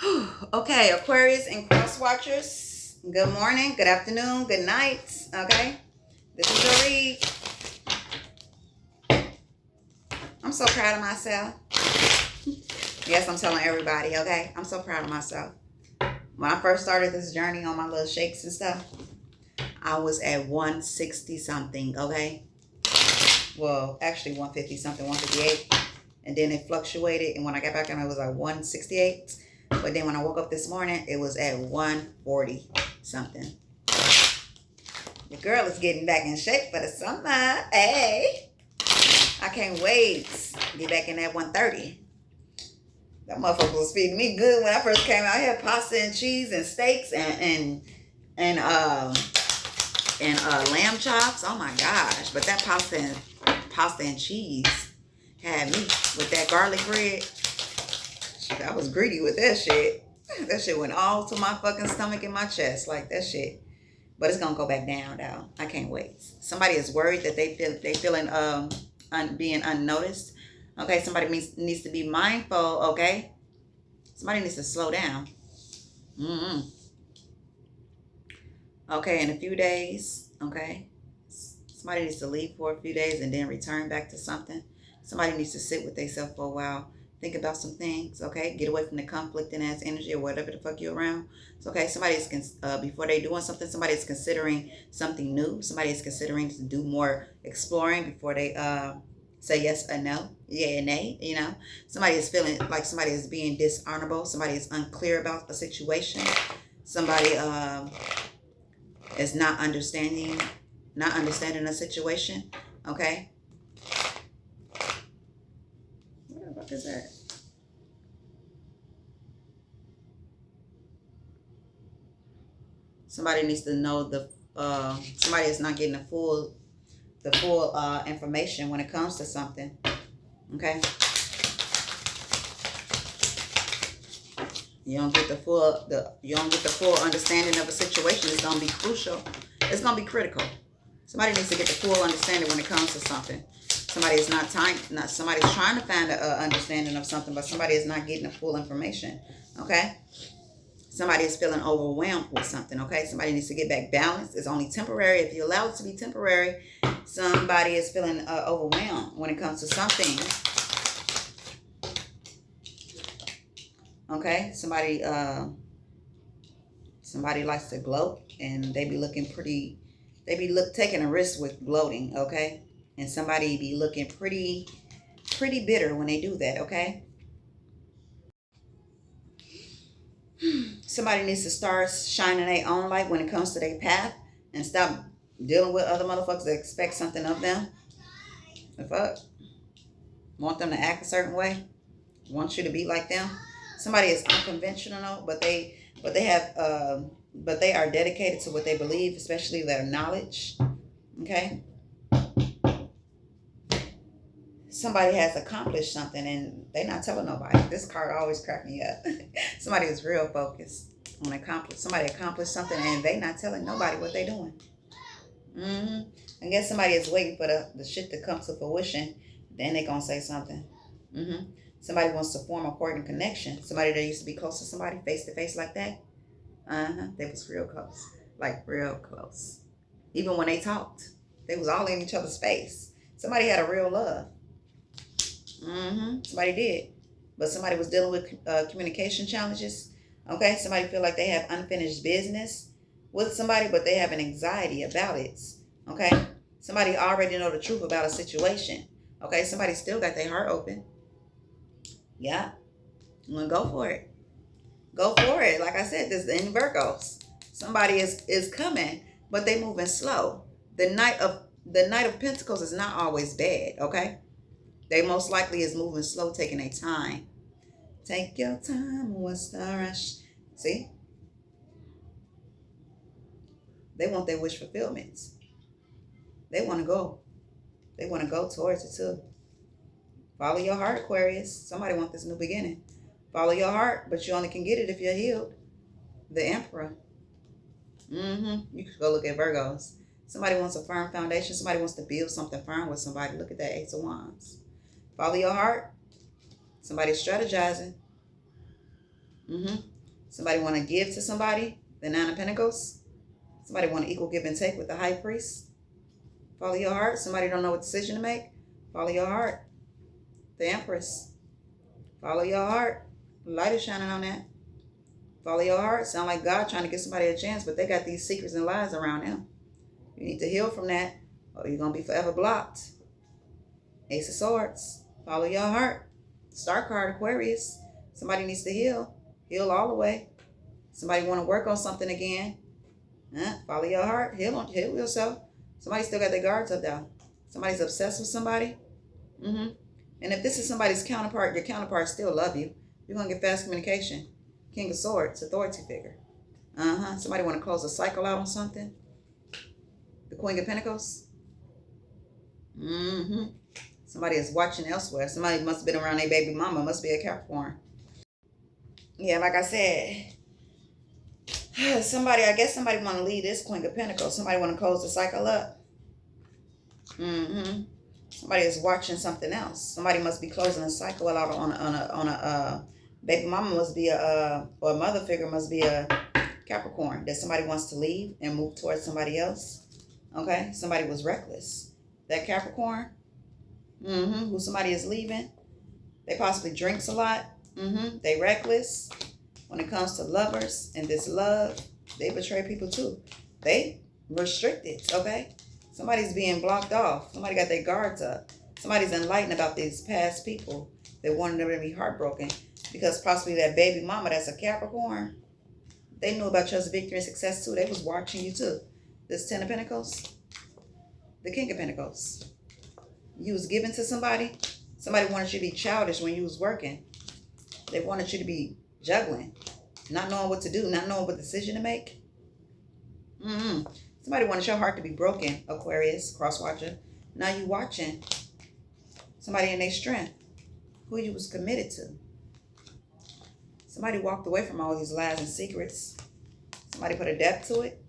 Okay, Aquarius and cross watchers. Good morning, good afternoon, good night. Okay, this is a read. I'm so proud of myself. Yes, I'm telling everybody. Okay, I'm so proud of myself. When I first started this journey on my little shakes and stuff, I was at 160 something. Okay, well, actually 150 something, 158, and then it fluctuated. And when I got back on, it was like 168. But then when I woke up this morning, it was at 140 something. The girl is getting back in shape for the summer. Hey, I can't wait to get back in that 130. That motherfucker was feeding me good when I first came out here. Pasta and cheese and steaks and lamb chops. Oh my gosh! But that pasta and cheese had me with that garlic bread. I was greedy with that shit. That shit went all to my fucking stomach and my chest, like that shit. But it's gonna go back down though. I can't wait. Somebody is worried that they feeling being unnoticed. Okay, somebody needs to be mindful. Okay, somebody needs to slow down. Okay, in a few days. Okay, somebody needs to leave for a few days and then return back to something. Somebody needs to sit with themselves for a while. Think about some things, okay? Get away from the conflicting ass energy or whatever the fuck you're around. So, okay, somebody's, before they doing something, somebody's considering something new. Somebody is considering to do more exploring before they say yes or no, yeah or nay, you know? Somebody is feeling like somebody is being dishonorable. Somebody is unclear about a situation. Somebody is not understanding a situation, okay? What the fuck is that? Somebody needs to know somebody is not getting the full information when it comes to something. Okay. You don't get the full understanding of a situation. It's gonna be crucial. It's gonna be critical. Somebody needs to get the full understanding when it comes to something. Somebody's trying to find an understanding of something, but somebody is not getting the full information. Okay. Somebody is feeling overwhelmed with something, okay? Somebody needs to get back balanced. It's only temporary. If you allow it to be temporary, somebody is feeling overwhelmed when it comes to something. Okay? Somebody likes to gloat, and they be looking pretty, taking a risk with gloating, okay? And somebody be looking pretty bitter when they do that, okay? Somebody needs to start shining their own light when it comes to their path and stop dealing with other motherfuckers that expect something of them. The fuck? Want them to act a certain way? Want you to be like them? Somebody is unconventional, but they are dedicated to what they believe, especially their knowledge. Okay? Somebody has accomplished something and they're not telling nobody. This card always cracked me up. Somebody is real focused on somebody accomplished something and they not telling nobody what they're doing. I guess somebody is waiting for the shit to come to fruition. Then they gonna say something. Somebody wants to form a coordinated connection. Somebody that used to be close to somebody face to face like that. They was real close. Like real close. Even when they talked, they was all in each other's face. Somebody had a real love. Somebody did. But somebody was dealing with communication challenges. Okay, somebody feel like they have unfinished business with somebody, but they have an anxiety about it. Okay, somebody already know the truth about a situation. Okay, somebody still got their heart open. Yeah, I'm gonna go for it. Go for it. Like I said, this is in Virgos. Somebody is coming, but they moving slow. The Knight of Pentacles is not always bad. Okay. They most likely is moving slow, taking their time. Take your time, what's the rush? See? They want their wish fulfillment. They want to go. They want to go towards it too. Follow your heart, Aquarius. Somebody wants this new beginning. Follow your heart, but you only can get it if you're healed. The Emperor. You could go look at Virgos. Somebody wants a firm foundation. Somebody wants to build something firm with somebody. Look at that Ace of Wands. Follow your heart. Somebody's strategizing. Somebody want to give to somebody, the Nine of Pentacles. Somebody want to equal give and take with the High Priest. Follow your heart. Somebody don't know what decision to make. Follow your heart. The Empress. Follow your heart. The light is shining on that. Follow your heart. Sound like God trying to give somebody a chance, but they got these secrets and lies around them. You need to heal from that, or you're going to be forever blocked. Ace of Swords. Follow your heart. Star card, Aquarius. Somebody needs to heal. Heal all the way. Somebody want to work on something again. Follow your heart. Heal yourself. Somebody still got their guards up down. Somebody's obsessed with somebody. And if this is somebody's counterpart, your counterpart still love you. You're going to get fast communication. King of Swords, authority figure. Somebody want to close a cycle out on something. The Queen of Pentacles. Somebody is watching elsewhere. Somebody must have been around their baby mama. Must be a Capricorn. Yeah, like I said, I guess somebody want to leave this Queen of Pentacles. Somebody want to close the cycle up. Somebody is watching something else. Somebody must be closing a cycle out on a baby mama must be or a mother figure must be a Capricorn that somebody wants to leave and move towards somebody else. Okay, somebody was reckless. That Capricorn, who somebody is leaving, they possibly drinks a lot. They reckless. When it comes to lovers and this love, they betray people too. They restricted, okay? Somebody's being blocked off. Somebody got their guards up. Somebody's enlightened about these past people that wanted them to be heartbroken because possibly that baby mama that's a Capricorn, they knew about your victory and success too. They was watching you too. This Ten of Pentacles, the King of Pentacles. You was given to somebody. Somebody wanted you to be childish when you was working. They wanted you to be juggling, not knowing what to do, not knowing what decision to make. Somebody wanted your heart to be broken, Aquarius, cross-watcher. Now you watching somebody in their strength, who you was committed to. Somebody walked away from all these lies and secrets. Somebody put a depth to it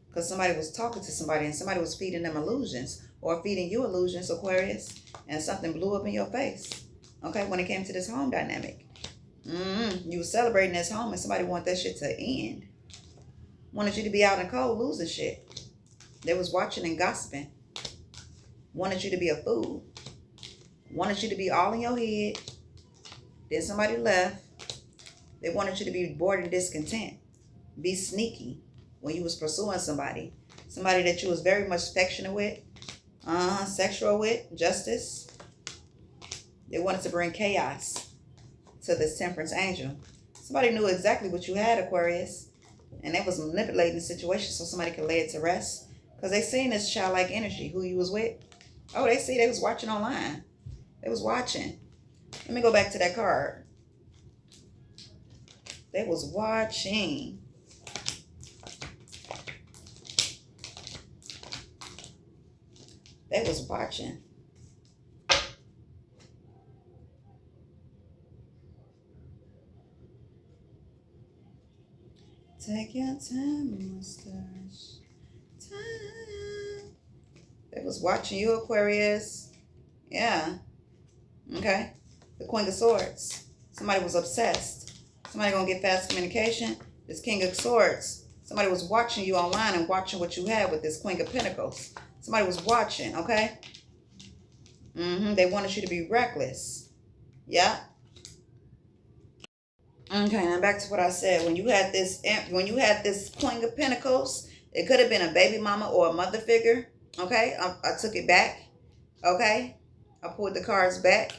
because somebody was talking to somebody and somebody was feeding them illusions or feeding you illusions, Aquarius, and something blew up in your face. Okay, when it came to this home dynamic. You were celebrating this home and somebody wanted that shit to end. Wanted you to be out in the cold losing shit. They was watching and gossiping. Wanted you to be a fool. Wanted you to be all in your head. Then somebody left. They wanted you to be bored and discontent. Be sneaky when you was pursuing somebody. Somebody that you was very much affectionate with. Sexual with. Justice. They wanted to bring chaos to this temperance angel. Somebody knew exactly what you had, Aquarius, and they was manipulating the situation so somebody could lay it to rest because they seen this childlike energy, who you was with. Oh, they see they was watching online. They was watching. Let me go back to that card. They was watching. They was watching. Take your time, mustache. Time. They was watching you, Aquarius. Yeah. Okay. The Queen of Swords. Somebody was obsessed. Somebody gonna get fast communication. This King of Swords. Somebody was watching you online and watching what you had with this Queen of Pentacles. Somebody was watching, okay? They wanted you to be reckless. Yeah. Okay, now back to what I said. When you had this Queen of Pentacles, it could have been a baby mama or a mother figure. Okay, I took it back. Okay, I pulled the cards back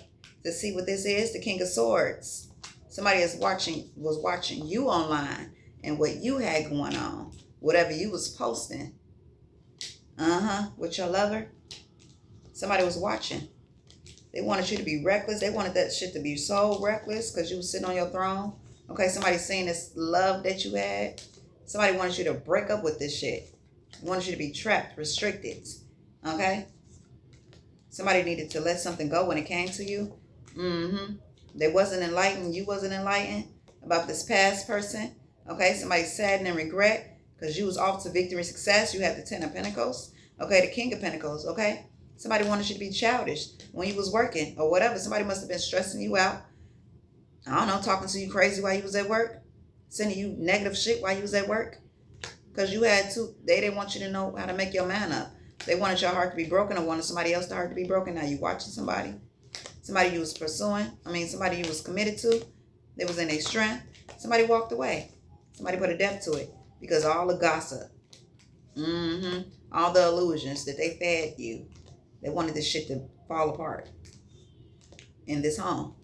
to see what this is. The King of Swords. Somebody was watching you online and what you had going on, whatever you was posting. With your lover. Somebody was watching. They wanted you to be reckless. They wanted that shit to be so reckless because you was sitting on your throne. Okay, somebody seeing this love that you had. Somebody wanted you to break up with this shit. Wanted you to be trapped, restricted. Okay? Somebody needed to let something go when it came to you. They wasn't enlightened. You wasn't enlightened about this past person. Okay, somebody saddened and regret because you was off to victory and success. You had the Ten of Pentacles. Okay, the King of Pentacles. Okay? Somebody wanted you to be childish when you was working or whatever. Somebody must have been stressing you out. I don't know, talking to you crazy while you was at work. sending you negative shit while you was at work? Because you had to, they didn't want you to know how to make your man up. They wanted your heart to be broken or wanted somebody else's heart to be broken. Now you watching somebody you was pursuing. Somebody you was committed to. They was in their strength. Somebody walked away. Somebody put a depth to it because all the gossip, all the illusions that they fed you, they wanted this shit to fall apart in this home.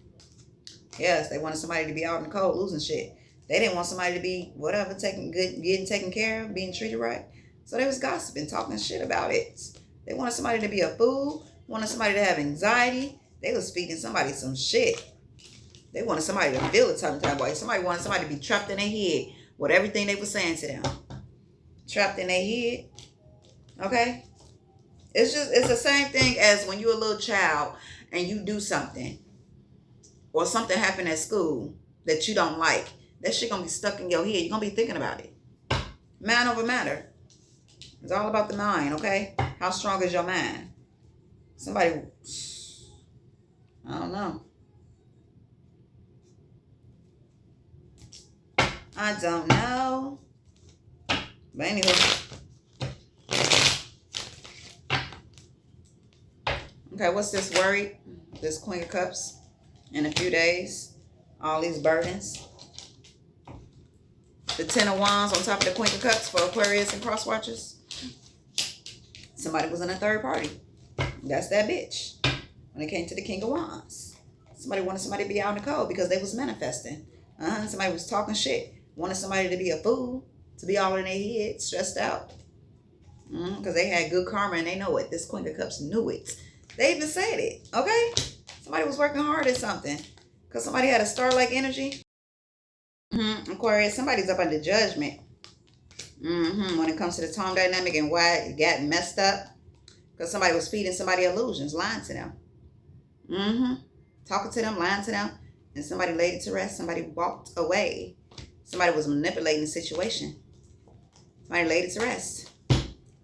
Yes, they wanted somebody to be out in the cold losing shit. They didn't want somebody to be whatever, getting taken care of, being treated right. So they was gossiping, talking shit about it. They wanted somebody to be a fool, wanted somebody to have anxiety. They was feeding somebody some shit. They wanted somebody to feel a certain type of way. Somebody wanted somebody to be trapped in their head with everything they were saying to them. Trapped in their head. Okay? It's the same thing as when you're a little child and you do something. Or something happened at school that you don't like. That shit gonna be stuck in your head. You're gonna be thinking about it. Mind over matter. It's all about the mind, okay? How strong is your mind? Somebody, I don't know. I don't know. But anyway. Okay, what's this worry? This Queen of Cups. In a few days. All these burdens. The Ten of Wands on top of the Queen of Cups for Aquarius and cross watchers. Somebody was in a third party. That's that bitch. When it came to the King of Wands. Somebody wanted somebody to be out in the cold because they was manifesting. Somebody was talking shit. Wanted somebody to be a fool. To be all in their head. Stressed out. Because they had good karma and they know it. This Queen of Cups knew it. They even said it. Okay? Somebody was working hard at something. Because somebody had a star-like energy. Aquarius, somebody's up under judgment. When it comes to the tone dynamic and why it got messed up. Because somebody was feeding somebody illusions, lying to them. Talking to them, lying to them. And somebody laid it to rest. Somebody walked away. Somebody was manipulating the situation. Somebody laid it to rest.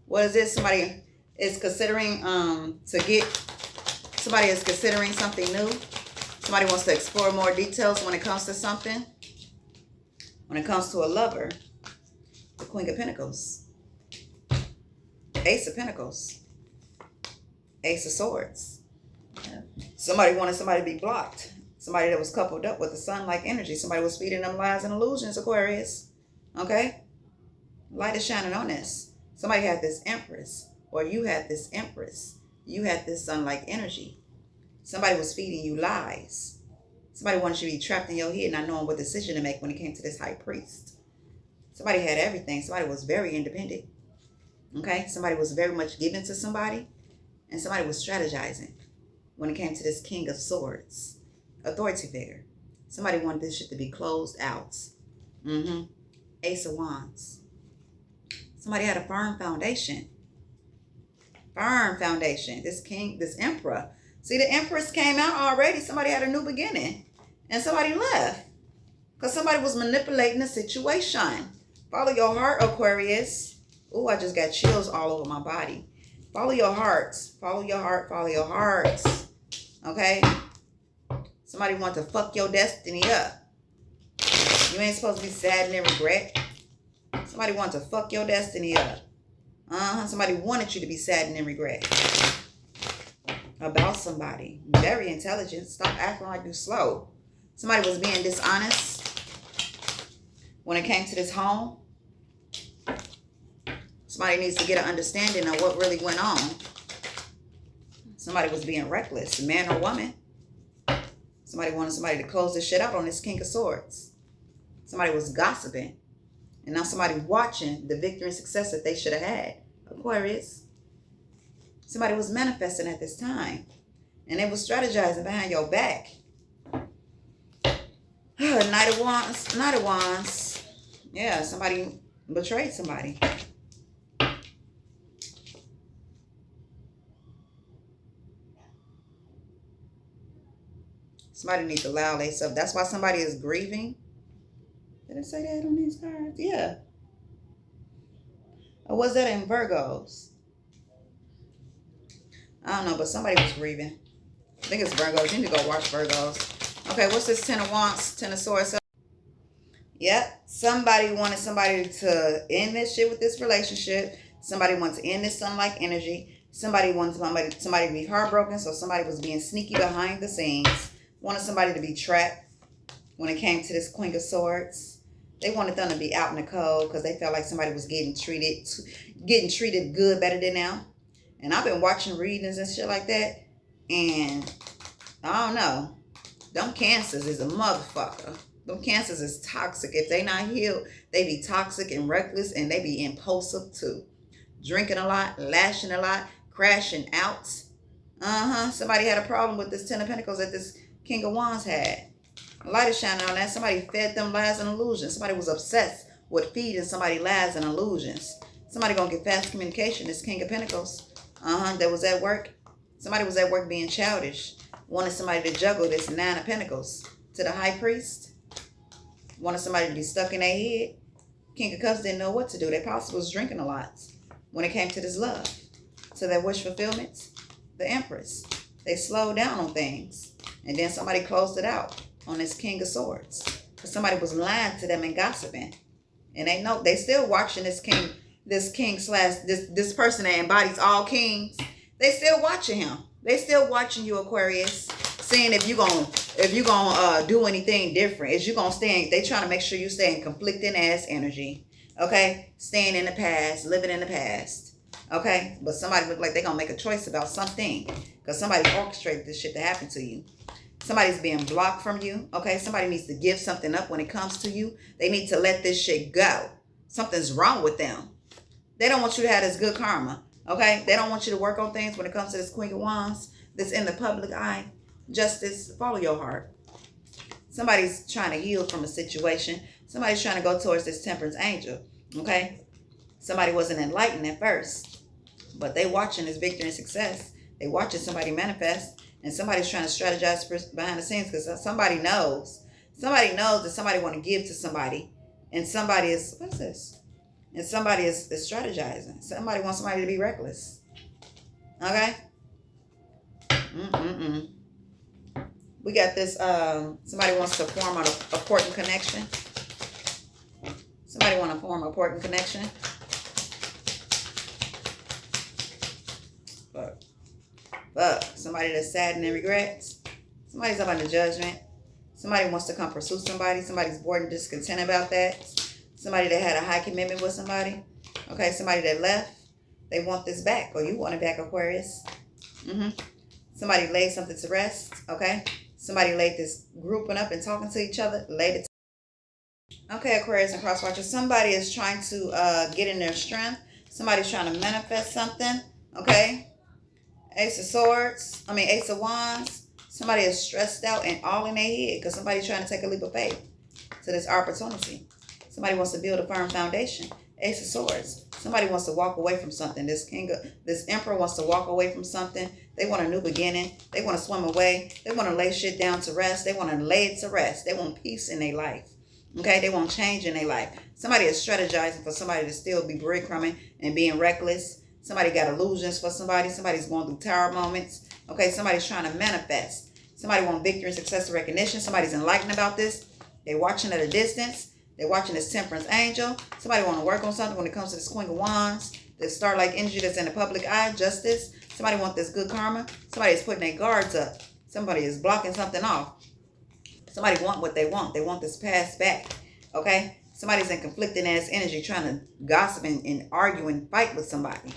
What is this? Somebody is considering somebody is considering something new. Somebody wants to explore more details when it comes to something. When it comes to a lover, the Queen of Pentacles, Ace of Pentacles, Ace of Swords. Somebody wanted somebody to be blocked. Somebody that was coupled up with the sun-like energy. Somebody was feeding them lies and illusions, Aquarius. Okay? Light is shining on this. Somebody had this Empress, or you had this Empress. You had this sun-like energy. Somebody was feeding you lies. Somebody wanted you to be trapped in your head, not knowing what decision to make when it came to this High Priest. Somebody had everything. Somebody was very independent. Okay? Somebody was very much given to somebody. And somebody was strategizing when it came to this King of Swords. Authority figure. Somebody wanted this shit to be closed out. Ace of Wands. Somebody had a firm foundation. Firm foundation. This king, this emperor. See, the Empress came out already. Somebody had a new beginning. And somebody left. Because somebody was manipulating the situation. Follow your heart, Aquarius. Ooh, I just got chills all over my body. Follow your hearts. Follow your heart. Follow your hearts. Okay? Somebody want to fuck your destiny up. You ain't supposed to be sad and regret. Somebody want to fuck your destiny up. Somebody wanted you to be sad and regret. About somebody. Very intelligent. Stop acting like you're slow. Somebody was being dishonest when it came to this home. Somebody needs to get an understanding of what really went on. Somebody was being reckless, man or woman. Somebody wanted somebody to close this shit out on this King of Swords. Somebody was gossiping. And now somebody watching the victory and success that they should have had. Aquarius. Somebody was manifesting at this time. And they was strategizing behind your back. Knight of Wands. Knight of Wands. Yeah, somebody betrayed somebody. Somebody needs to allow themselves. That's why somebody is grieving. Did I say that on these cards? Yeah. Or was that in Virgos? I don't know, but somebody was grieving. I think it's Virgos. You need to go watch Virgos. Okay, what's this Ten of Wands, Ten of Swords? Yep. Somebody wanted somebody to end this shit with this relationship. Somebody wants to end this sun-like energy. Somebody wanted somebody to be heartbroken, so somebody was being sneaky behind the scenes. Wanted somebody to be trapped when it came to this Queen of Swords. They wanted them to be out in the cold because they felt like somebody was getting treated good, better than them. And I've been watching readings and shit like that. And I don't know. Them cancers is a motherfucker. Them cancers is toxic. If they not healed, they be toxic and reckless, and they be impulsive too. Drinking a lot, lashing a lot, crashing out. Somebody had a problem with this Ten of Pentacles that this King of Wands had. A light is shining on that. Somebody fed them lies and illusions. Somebody was obsessed with feeding somebody lies and illusions. Somebody gonna get fast communication. This King of Pentacles. That was at work. Somebody was at work being childish. Wanted somebody to juggle this Nine of Pentacles to the High Priest. Wanted somebody to be stuck in their head. King of Cups didn't know what to do. They possibly was drinking a lot when it came to this love. To their wish fulfillment, the Empress. They slowed down on things. And then somebody closed it out on this King of Swords. Because somebody was lying to them and gossiping. And they still watching this king slash this person that embodies all kings. They still watching him. They still watching you, Aquarius. Seeing if you gonna do anything different. Is you gonna stay in, they trying to make sure you stay in conflicting ass energy. Okay? Staying in the past, living in the past. Okay? But somebody look like they gonna make a choice about something. Because somebody orchestrated this shit to happen to you. Somebody's being blocked from you. Okay? Somebody needs to give something up when it comes to you. They need to let this shit go. Something's wrong with them. They don't want you to have this good karma. Okay? They don't want you to work on things when it comes to this Queen of Wands. That's in the public eye. Justice, follow your heart. Somebody's trying to heal from a situation. Somebody's trying to go towards this Temperance angel. Okay? Somebody wasn't enlightened at first. But they watching this victory and success. They watching somebody manifest. And somebody's trying to strategize behind the scenes because somebody knows. Somebody knows that somebody want to give to somebody. And somebody is, what is this? And somebody is strategizing. Somebody wants somebody to be reckless. Okay? We got this, somebody wants to form an important connection. Somebody want to form an important connection. Fuck. Somebody that's sad and regrets. Somebody's up on the judgment. Somebody wants to come pursue somebody. Somebody's bored and discontent about that. Somebody that had a high commitment with somebody. Okay, somebody that left. They want this back, or you want it back, Aquarius. Somebody laid something to rest. Okay. Somebody laid this grouping up and talking to each other. Laid it. Okay, Aquarius and Cross Watchers. Somebody is trying to get in their strength. Somebody's trying to manifest something. Okay. Ace of Wands. Somebody is stressed out and all in their head because somebody's trying to take a leap of faith to this opportunity. Somebody wants to build a firm foundation. Ace of Swords. Somebody wants to walk away from something. This Emperor wants to walk away from something. They want a new beginning. They want to swim away. They want to lay shit down to rest. They want to lay it to rest. They want peace in their life. Okay? They want change in their life. Somebody is strategizing for somebody to still be breadcrumbing and being reckless. Somebody got illusions for somebody. Somebody's going through tower moments. Okay? Somebody's trying to manifest. Somebody wants victory and success and recognition. Somebody's enlightened about this. They're watching at a distance. They're watching this Temperance angel. Somebody want to work on something when it comes to this Queen of Wands. This star-like energy that's in the public eye. Justice. Somebody want this good karma. Somebody is putting their guards up. Somebody is blocking something off. Somebody want what they want. They want this past back. Okay? Somebody's in conflicting ass energy trying to gossip and argue and fight with somebody.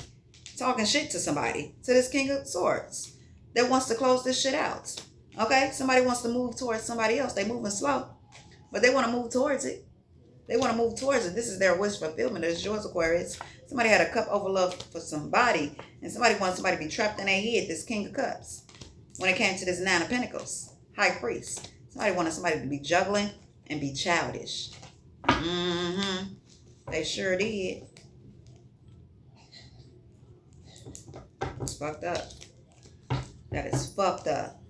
Talking shit to somebody. To this King of Swords. That wants to close this shit out. Okay? Somebody wants to move towards somebody else. They moving slow. But they want to move towards it. They want to move towards it. This is their wish fulfillment. It's yours, Aquarius. Somebody had a cup overload for somebody. And somebody wants somebody to be trapped in their head. This King of Cups. When it came to this Nine of Pentacles. High Priest. Somebody wanted somebody to be juggling and be childish. They sure did. It's fucked up. That is fucked up.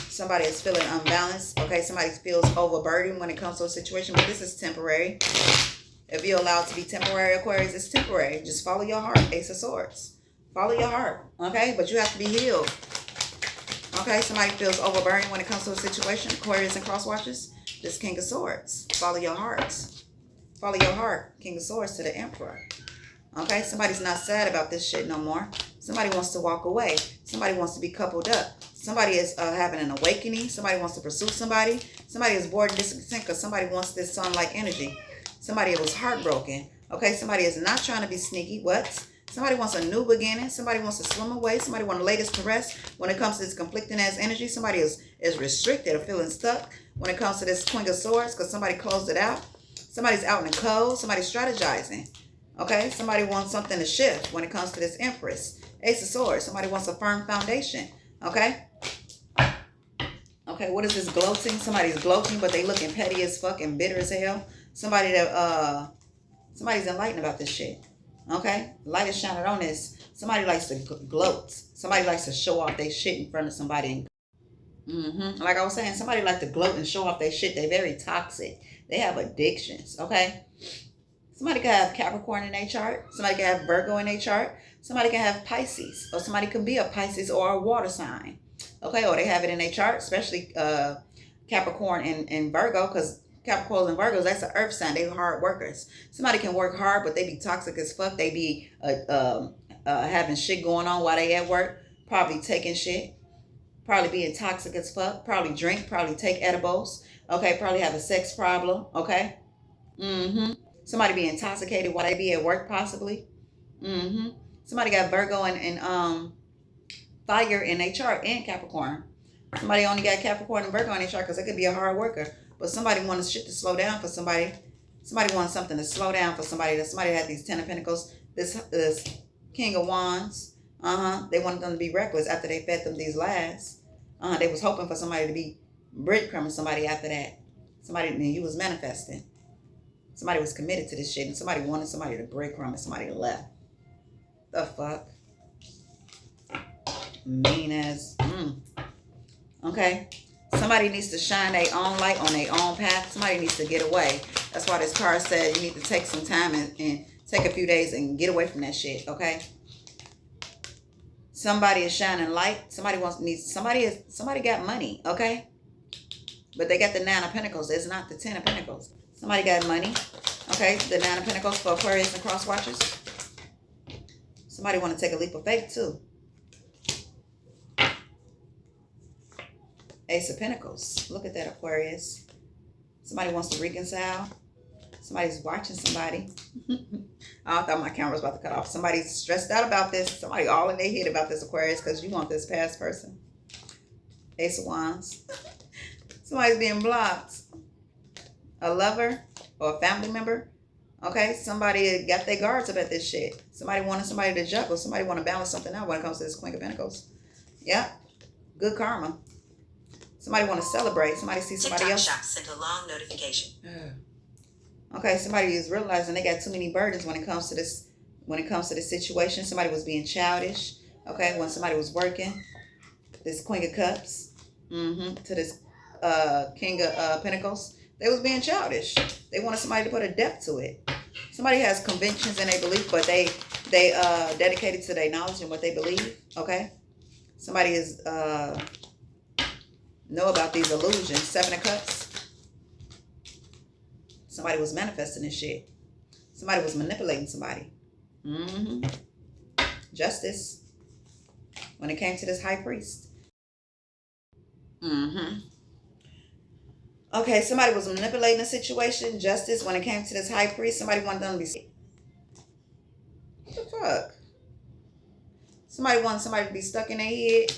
Somebody is feeling unbalanced. Okay, somebody feels overburdened when it comes to a situation, but this is temporary. If you're allowed to be temporary, Aquarius, it's temporary. Just follow your heart. Ace of Swords. Follow your heart. Okay, but you have to be healed. Okay, somebody feels overburdened when it comes to a situation. Aquarius and cross watchers. This King of Swords. Follow your hearts. Follow your heart. King of Swords to the Emperor. Okay, somebody's not sad about this shit no more. Somebody wants to walk away. Somebody wants to be coupled up. Somebody is having an awakening. Somebody wants to pursue somebody. Somebody is bored and discontent because somebody wants this sun-like energy. Somebody was heartbroken. Okay, somebody is not trying to be sneaky. What? Somebody wants a new beginning. Somebody wants to swim away. Somebody wants to lay this to rest. When it comes to this conflicting ass energy, somebody is restricted or feeling stuck. When it comes to this Queen of Swords, because somebody closed it out. Somebody's out in the cold. Somebody's strategizing. Okay, somebody wants something to shift when it comes to this Empress. Ace of Swords. Somebody wants a firm foundation. Okay. Okay, what is this gloating? Somebody's gloating, but they looking petty as fuck and bitter as hell. Somebody that somebody's enlightened about this shit. Okay, light is shining on this. Somebody likes to gloat. Somebody likes to show off their shit in front of somebody. Like I was saying, somebody like to gloat and show off their shit. They're very toxic. They have addictions. Okay. Somebody can have Capricorn in their chart. Somebody can have Virgo in their chart. Somebody can have Pisces. Or somebody can be a Pisces or a water sign. Okay, or they have it in their chart, especially Capricorn and Virgo, because Capricorn and Virgos, that's an earth sign. They're hard workers. Somebody can work hard, but they be toxic as fuck. They be having shit going on while they at work. Probably taking shit. Probably being toxic as fuck. Probably drink. Probably take edibles. Okay, probably have a sex problem. Okay. Somebody be intoxicated while they be at work, possibly. Somebody got Virgo and fire in their chart and Capricorn. Somebody only got Capricorn and Virgo in their chart because they could be a hard worker. But somebody wants shit to slow down for somebody. Somebody wants something to slow down for somebody. That somebody had these 10 of Pentacles. This King of Wands. They wanted them to be reckless after they fed them these lies. They was hoping for somebody to be breadcrumbing somebody after that. Somebody, and you was manifesting. Somebody was committed to this shit, and somebody wanted somebody to breadcrumb and somebody left. The fuck? Mean as. Okay. Somebody needs to shine their own light on their own path. Somebody needs to get away. That's why this card said you need to take some time and take a few days and get away from that shit. Okay. Somebody is shining light. Somebody got money. Okay. But they got the 9 of Pentacles. It's not the 10 of Pentacles. Somebody got money. Okay. The 9 of Pentacles for Aquarius and cross watchers. Somebody want to take a leap of faith too. Ace of Pentacles. Look at that, Aquarius. Somebody wants to reconcile. Somebody's watching somebody. I thought my camera was about to cut off. Somebody's stressed out about this. Somebody all in their head about this, Aquarius, because you want this past person. Ace of Wands. Somebody's being blocked. A lover or a family member. Okay, somebody got their guards up at this shit. Somebody wanted somebody to juggle. Somebody want to balance something out when it comes to this Queen of Pentacles. Yeah, good karma. Somebody want to celebrate. Somebody see somebody else. TikTok Shop sent a long notification. Okay, somebody is realizing they got too many burdens when it comes to this. When it comes to this situation, somebody was being childish. Okay, when somebody was working, this Queen of Cups, to this King of Pentacles, they was being childish. They wanted somebody to put a depth to it. Somebody has convictions in their belief, but they dedicated to their knowledge and what they believe. Okay, somebody is know about these illusions. 7 of Cups. Somebody was manifesting this shit. Somebody was manipulating somebody. Justice. When it came to this High Priest. Okay, somebody was manipulating the situation. Justice. When it came to this High Priest, somebody wanted them to be... What the fuck? Somebody wanted somebody to be stuck in their head.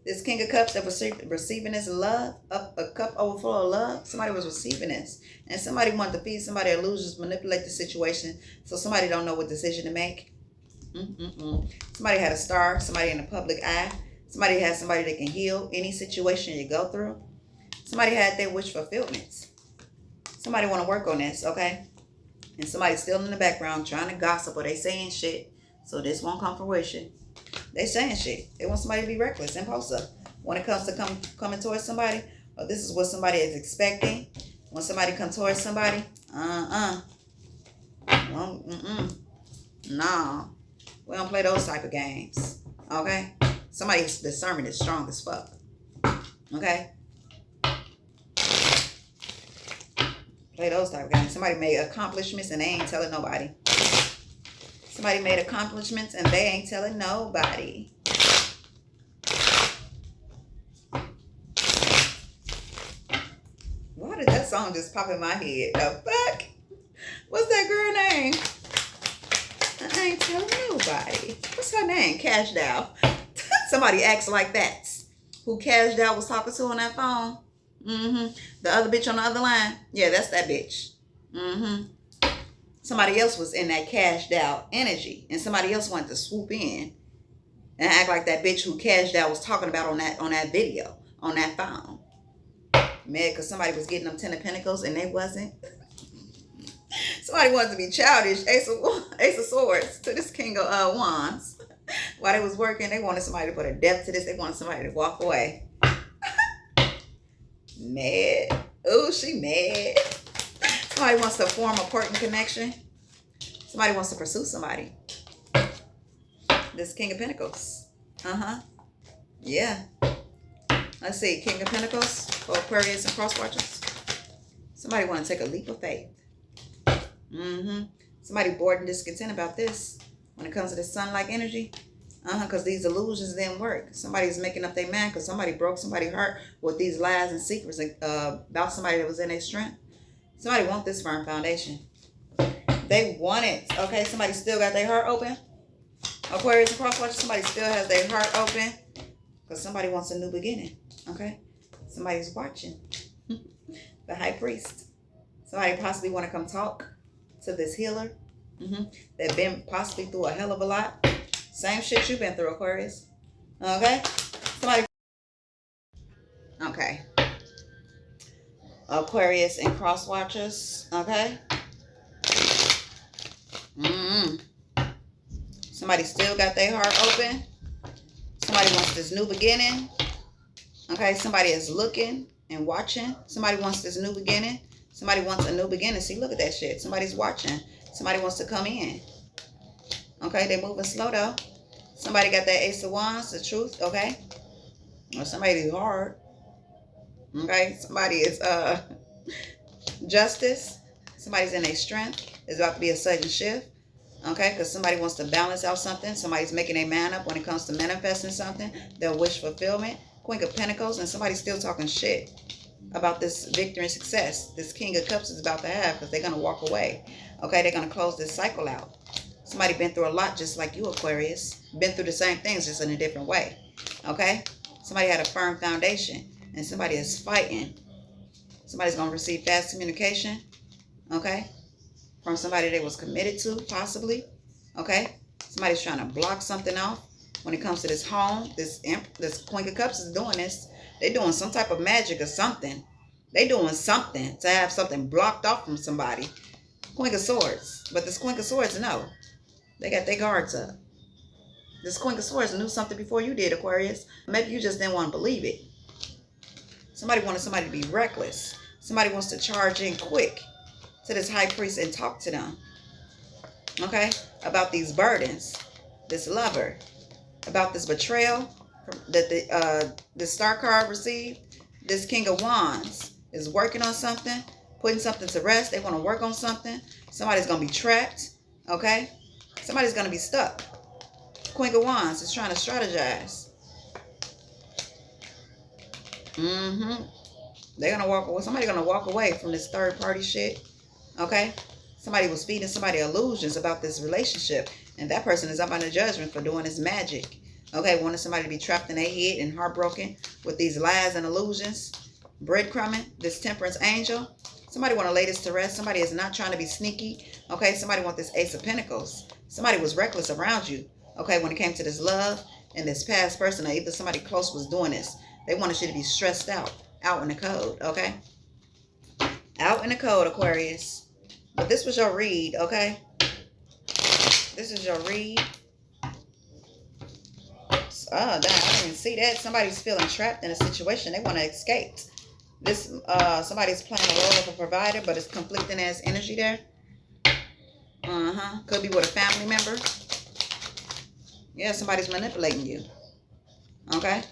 This King of Cups that was receiving this love, a cup overflow of love. Somebody was receiving this. And somebody wanted to feed somebody illusions, manipulate the situation so somebody don't know what decision to make. Somebody had a star, somebody in the public eye. Somebody had somebody that can heal any situation you go through. Somebody had their wish fulfillments. Somebody want to work on this, okay? And somebody's still in the background trying to gossip or they saying shit so this won't come to fruition. They saying shit. They want somebody to be reckless, impulsive. When it comes to coming towards somebody, or this is what somebody is expecting. When somebody comes towards somebody, no, we don't play those type of games. Okay? Somebody's discernment is strong as fuck. Okay? Play those type of games. Somebody made accomplishments and they ain't telling nobody. Somebody made accomplishments and they ain't telling nobody. Why did that song just pop in my head? The fuck? What's that girl name? I ain't telling nobody. What's her name? Cash Dow. Somebody acts like that. Who Cash Dow was talking to on that phone? The other bitch on the other line? Yeah, that's that bitch. Somebody else was in that cashed out energy, and somebody else wanted to swoop in and act like that bitch who cashed out was talking about on that video, on that phone. Mad because somebody was getting them 10 of Pentacles and they wasn't. Somebody wanted to be childish. Ace of Swords to this King of Wands. While they was working, they wanted somebody to put a depth to this. They wanted somebody to walk away. Mad. Oh, she mad. Somebody wants to form a important connection. Somebody wants to pursue somebody. This King of Pentacles. Yeah. Let's see. King of Pentacles for Aquarius and cross watchers. Somebody want to take a leap of faith. Somebody bored and discontent about this when it comes to the sun-like energy. Because these illusions didn't work. Somebody's making up their mind because somebody broke somebody's heart with these lies and secrets about somebody that was in their strength. Somebody want this firm foundation. They want it. Okay, somebody still got their heart open. Aquarius and cross watchers, somebody still has their heart open because somebody wants a new beginning. Okay, somebody's watching. The high priest. Somebody possibly want to come talk to this healer. They've been possibly through a hell of a lot. Same shit you've been through, Aquarius. Okay? Somebody. Okay. Aquarius and cross watchers. Okay? Somebody still got their heart open. Somebody wants this new beginning. Okay? Somebody is looking and watching. Somebody wants this new beginning. Somebody wants a new beginning. See, look at that shit. Somebody's watching. Somebody wants to come in. Okay? They're moving slow, though. Somebody got that Ace of Wands, the truth, okay? Or somebody's hard. Okay? Somebody is justice. Somebody's in their strength. There's about to be a sudden shift. Okay? Because somebody wants to balance out something. Somebody's making a man up when it comes to manifesting something. Their wish fulfillment. Queen of Pentacles. And somebody's still talking shit about this victory and success this King of Cups is about to have because they're going to walk away. Okay? They're going to close this cycle out. Somebody been through a lot just like you, Aquarius. Been through the same things just in a different way. Okay? Somebody had a firm foundation and somebody is fighting. Somebody's going to receive fast communication. Okay? From somebody they was committed to, possibly. Okay? Somebody's trying to block something off when it comes to this home. This Queen of Cups is doing this. They're doing some type of magic or something. They're doing something to have something blocked off from somebody. Queen of Swords. But this Queen of Swords, no. They got their guards up. This Queen of Swords knew something before you did, Aquarius. Maybe you just didn't want to believe it. Somebody wanted somebody to be reckless. Somebody wants to charge in quick to this high priest and talk to them. Okay? About these burdens. This lover. About this betrayal that the star card received. This King of Wands is working on something. Putting something to rest. They want to work on something. Somebody's going to be trapped. Okay? Somebody's going to be stuck. Queen of Wands is trying to strategize. They're going to walk away. Somebody's going to walk away from this third party shit. Okay? Somebody was feeding somebody illusions about this relationship. And that person is up under judgment for doing this magic. Okay? Wanting somebody to be trapped in their head and heartbroken with these lies and illusions. Breadcrumbing. This temperance angel. Somebody want to lay this to rest. Somebody is not trying to be sneaky. Okay? Somebody want this Ace of Pentacles. Somebody was reckless around you. Okay? When it came to this love and this past person or either somebody close was doing this. They wanted you to be stressed out. Out in the cold. Okay? Out in the cold, Aquarius. But this was your read. Okay? This is your read. Oh, damn. I didn't even see that. Somebody's feeling trapped in a situation. They want to escape. This somebody's playing a role of a provider, but it's conflicting as energy there. Could be with a family member. Yeah, somebody's manipulating you. Okay?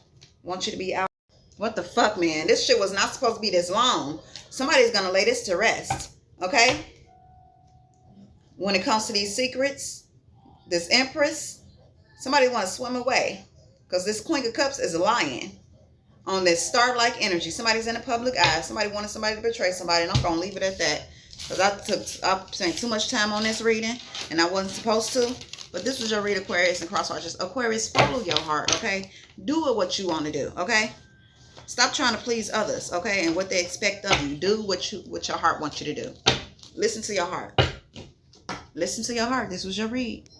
Want you to be out. What the fuck, man? This shit was not supposed to be this long. Somebody's going to lay this to rest. Okay? When it comes to these secrets, this Empress, somebody want to swim away. Because this Queen of Cups is lying on this star-like energy. Somebody's in the public eye. Somebody wanted somebody to betray somebody. And I'm going to leave it at that. Because I spent too much time on this reading. And I wasn't supposed to. But this was your read, Aquarius and cross watchers. Aquarius, follow your heart, okay? Do what you want to do, okay? Stop trying to please others, okay? And what they expect of you. Do what your heart wants you to do. Listen to your heart. Listen to your heart. This was your read.